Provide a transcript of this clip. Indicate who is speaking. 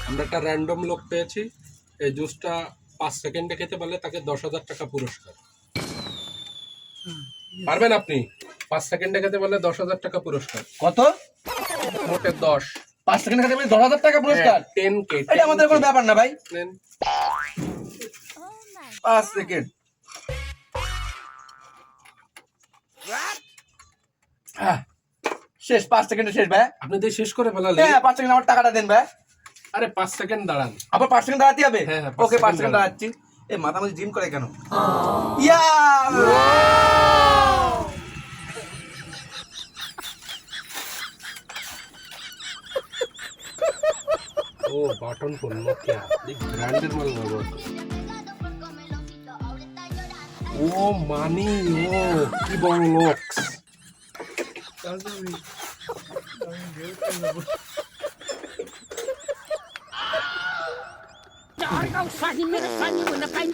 Speaker 1: আমরা একটা র্যান্ডম লোক পেয়েছি, এই জুসটা 5 সেকেন্ডে খেতে পারলে তাকে 10,000 টাকা পুরস্কার। পারবেন আপনি? 5 সেকেন্ডে খেতে পারলে 10,000 টাকা পুরস্কার।
Speaker 2: কত?
Speaker 1: মোটে 10।
Speaker 2: 5 সেকেন্ড খেতে বলে 10,000 টাকা পুরস্কার?
Speaker 1: 10K।
Speaker 2: এটা আমাদের কোনো ব্যাপার না ভাই।
Speaker 1: নেন।
Speaker 2: 5 সেকেন্ড। শেষ, 5 সেকেন্ডে শেষ ভাই।
Speaker 1: আপনি তো শেষ করে ফেলালেন।
Speaker 2: হ্যাঁ, 5 সেকেন্ড আমার টাকাটা দেন ভাই।
Speaker 1: আরে 5 সেকেন্ড দাঁড়ান।
Speaker 2: আবার 5 সেকেন্ড দাঁড়াতে হবে?
Speaker 1: হ্যাঁ, 5
Speaker 2: ওকে, 5
Speaker 1: সেকেন্ড
Speaker 2: সেকেন্ড
Speaker 1: দাঁড়ান।
Speaker 2: দাঁড়াচ্ছি। এই মাথা মধ্যে জিম করে কেন? ইয়া!
Speaker 1: ও বাটন ফোন নোকিয়া, এই ব্র্যান্ডের মাল ব্যবহার। ও মানি, ও কি বড় locks.
Speaker 3: Kau sahih mereka ni guna panjang.